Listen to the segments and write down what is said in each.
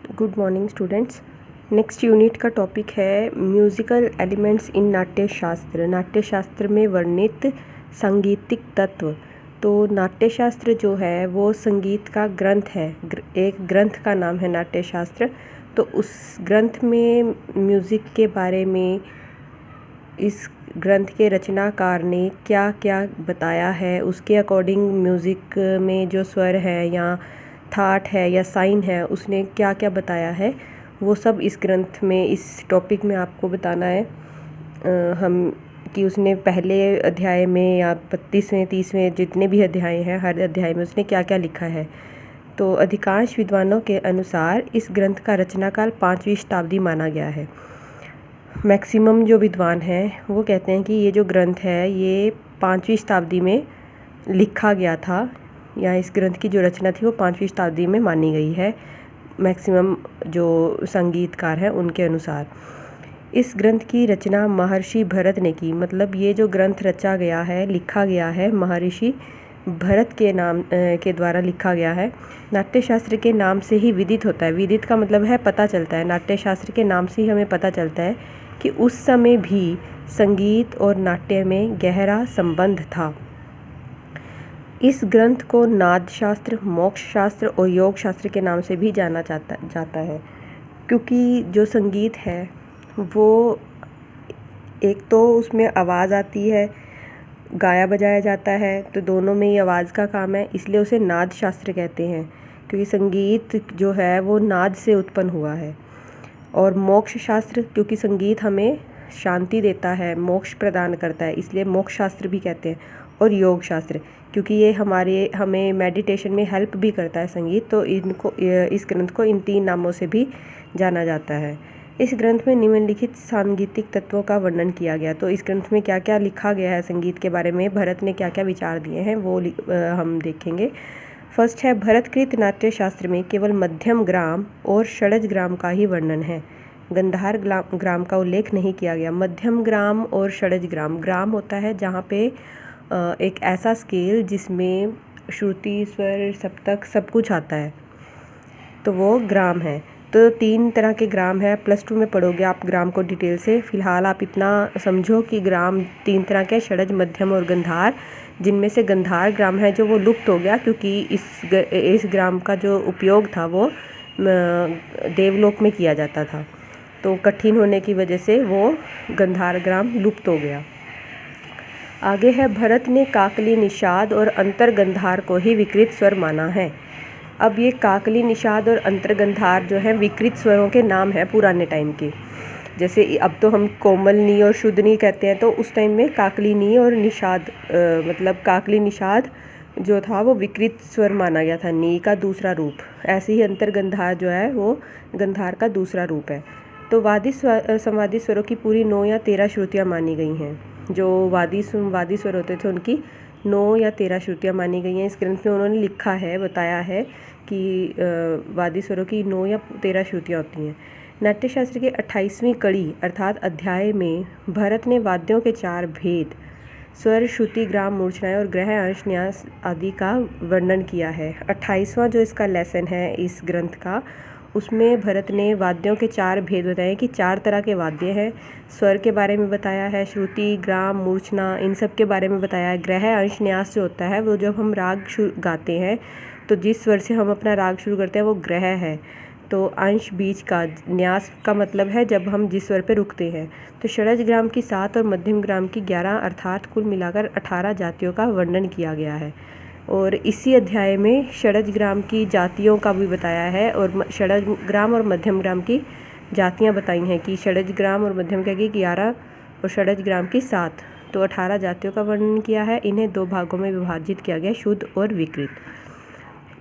Good morning students. Next unit का topic है musical elements in नाट्य शास्त्र। नाट्य शास्त्र में वर्णित सांगीतिक तत्व। तो नाट्य शास्त्र जो है वो संगीत का ग्रंथ है। एक ग्रंथ का नाम है नाट्य शास्त्र। तो उस ग्रंथ में म्यूज़िक के बारे में इस ग्रंथ के रचनाकार ने क्या क्या बताया है, उसके अकॉर्डिंग म्यूज़िक में जो स्वर है या थाट है या साइन है उसने क्या क्या बताया है, वो सब इस ग्रंथ में, इस टॉपिक में आपको बताना है। हम कि उसने पहले अध्याय में या 32वें 30वें जितने भी अध्याय हैं, हर अध्याय में उसने क्या क्या लिखा है। तो अधिकांश विद्वानों के अनुसार इस ग्रंथ का रचनाकाल 5वीं शताब्दी माना गया है। मैक्सिमम जो विद्वान हैं वो कहते हैं कि ये जो ग्रंथ है ये 5वीं शताब्दी में लिखा गया था, या इस ग्रंथ की जो रचना थी वो 5वीं शताब्दी में मानी गई है, मैक्सिमम जो संगीतकार हैं उनके अनुसार। इस ग्रंथ की रचना महर्षि भरत ने की। मतलब ये जो ग्रंथ रचा गया है, लिखा गया है, महर्षि भरत के नाम के द्वारा लिखा गया है। नाट्य शास्त्र के नाम से ही विदित होता है। विदित का मतलब है पता चलता है। नाट्य शास्त्र के नाम से ही हमें पता चलता है कि उस समय भी संगीत और नाट्य में गहरा संबंध था। इस ग्रंथ को नाद शास्त्र, मोक्ष शास्त्र और योग शास्त्र के नाम से भी जाना जाता है, क्योंकि जो संगीत है वो एक तो उसमें आवाज़ आती है, गाया बजाया जाता है, तो दोनों में ही आवाज़ का काम है, इसलिए उसे नाद शास्त्र कहते हैं, क्योंकि संगीत जो है वो नाद से उत्पन्न हुआ है। और मोक्ष शास्त्र, क्योंकि संगीत हमें शांति देता है, मोक्ष प्रदान करता है, इसलिए मोक्ष शास्त्र भी कहते हैं। और योग शास्त्र, क्योंकि ये हमें मेडिटेशन में हेल्प भी करता है संगीत, तो इस ग्रंथ को इन 3 नामों से भी जाना जाता है। इस ग्रंथ में निम्नलिखित सांगीतिक तत्वों का वर्णन किया गया। तो इस ग्रंथ में क्या क्या लिखा गया है संगीत के बारे में, भरत ने क्या क्या विचार दिए हैं, वो हम देखेंगे। फर्स्ट है, भरतकृत नाट्य शास्त्र में केवल मध्यम ग्राम और षड्ज ग्राम का ही वर्णन है। गंधार ग्राम का उल्लेख नहीं किया गया। मध्यम ग्राम और षड्ज ग्राम, ग्राम होता है जहाँ पे एक ऐसा स्केल जिसमें श्रुति, स्वर, सप्तक सब कुछ आता है, तो वो ग्राम है। तो 3 तरह के ग्राम है, +2 में पढ़ोगे आप ग्राम को डिटेल से। फिलहाल आप इतना समझो कि ग्राम 3 तरह के, षड्ज, मध्यम और गंधार, जिनमें से गंधार ग्राम है जो वो लुप्त हो गया, क्योंकि इस ग्राम का जो उपयोग था वो देवलोक में किया जाता था, तो कठिन होने की वजह से वो गंधार ग्राम लुप्त हो गया। आगे है, भरत ने काकली, निषाद और अंतर्गंधार को ही विकृत स्वर माना है। अब ये काकली, निषाद और अंतर्गंधार जो है विकृत स्वरों के नाम है पुराने टाइम के। जैसे अब तो हम कोमल नी और शुद्ध नी कहते हैं, तो उस टाइम में काकली नी और निषाद मतलब काकली निषाद जो था वो विकृत स्वर माना गया था, नी का दूसरा रूप। ऐसे ही अंतर्गंधार जो है वो गंधार का दूसरा रूप है। तो वादी संवादी स्वरों की पूरी 9 या 13 श्रुतियाँ मानी गई हैं। जो वादी स्वर होते थे उनकी 9 या 13 श्रुतियाँ मानी गई हैं। इस ग्रंथ में उन्होंने लिखा है, बताया है कि वादी स्वरों की 9 या 13 श्रुतियाँ होती हैं। नाट्यशास्त्र के 28वीं कड़ी अर्थात अध्याय में भरत ने वाद्यों के 4 भेद, स्वर, श्रुति, ग्राम, मूर्छनाएं और ग्रह, अंश, न्यास आदि का वर्णन किया है। 28वां जो इसका लेसन है इस ग्रंथ का, उसमें भरत ने वाद्यों के 4 भेद बताए कि 4 तरह के वाद्य हैं। स्वर के बारे में बताया है, श्रुति, ग्राम, मूर्छना, इन सब के बारे में बताया है। ग्रह, अंश, न्यास जो होता है वो जब हम राग गाते हैं तो जिस स्वर से हम अपना राग शुरू करते हैं वो ग्रह है, तो अंश बीच का, न्यास का मतलब है जब हम जिस स्वर पे रुकते हैं। तो षड्ज ग्राम की 7 और मध्यम ग्राम की 11 अर्थात कुल मिलाकर 18 जातियों का वर्णन किया गया है। और इसी अध्याय में षड्ज ग्राम की जातियों का भी बताया है, और षड्ज ग्राम और मध्यम ग्राम की जातियाँ बताई हैं कि षड्ज ग्राम और मध्यम ग्राम की 11 और षड्ज ग्राम की 7, तो 18 जातियों का वर्णन किया है। इन्हें 2 भागों में विभाजित किया गया, शुद्ध और विकृत।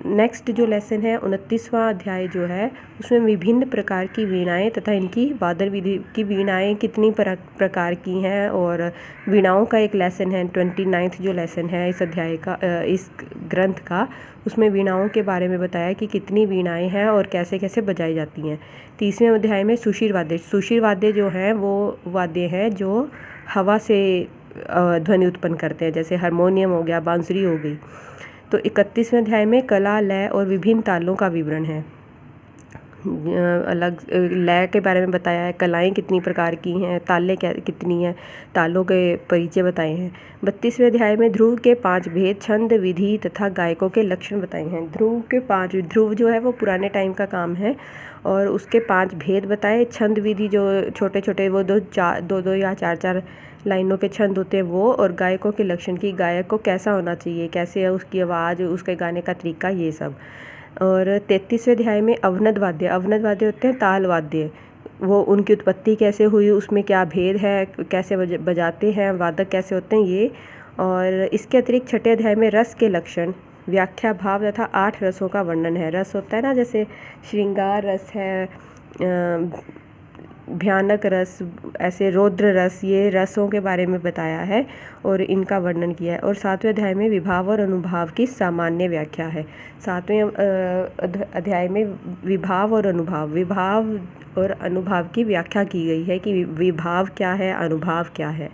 नेक्स्ट जो लेसन है 29वां अध्याय जो है, उसमें विभिन्न प्रकार की वीणाएं तथा इनकी वादन विधि की, वीणाएं कितनी प्रकार की हैं, और वीणाओं का एक लेसन है 29वां जो लेसन है इस अध्याय का, इस ग्रंथ का, उसमें वीणाओं के बारे में बताया कि कितनी वीणाएं हैं और कैसे कैसे बजाई जाती हैं। 30वें अध्याय में सुशीर वाद्य, सुशीर वाद्य जो हैं वो वाद्य हैं जो हवा से ध्वनि उत्पन्न करते हैं, जैसे हारमोनियम हो गया, बांसुरी हो गई। तो 31वें अध्याय में कला, लय और विभिन्न तालों का विवरण है। अलग लय के बारे में बताया है, कलाएं कितनी प्रकार की हैं, तालें कितनी हैं, तालों के परिचय बताए हैं। 32वें अध्याय में ध्रुव के 5 भेद, छंद, विधि तथा गायकों के लक्षण बताए हैं। ध्रुव जो है वो पुराने टाइम का काम है और उसके 5 भेद बताए। छंद विधि जो छोटे छोटे वो दो या चार लाइनों के छंद होते हैं वो, और गायकों के लक्षण की गायक को कैसा होना चाहिए, कैसे है उसकी आवाज़, उसके गाने का तरीका, ये सब। और 33वें अध्याय में अवनद वाद्य होते हैं ताल वाद्य, वो उनकी उत्पत्ति कैसे हुई, उसमें क्या भेद है, कैसे बजाते हैं, वादक कैसे होते हैं, ये। और इसके अतिरिक्त 6ठे अध्याय में रस के लक्षण, व्याख्या, भाव तथा 8 रसों का वर्णन है। रस होता है ना, जैसे श्रृंगार रस है, भयानक रस, ऐसे रौद्र रस, ये रसों के बारे में बताया है और इनका वर्णन किया है। और 7वें अध्याय में विभाव और अनुभाव की सामान्य व्याख्या है। 7वें अध्याय में विभाव और अनुभाव की व्याख्या की गई है कि विभाव क्या है, अनुभाव क्या है।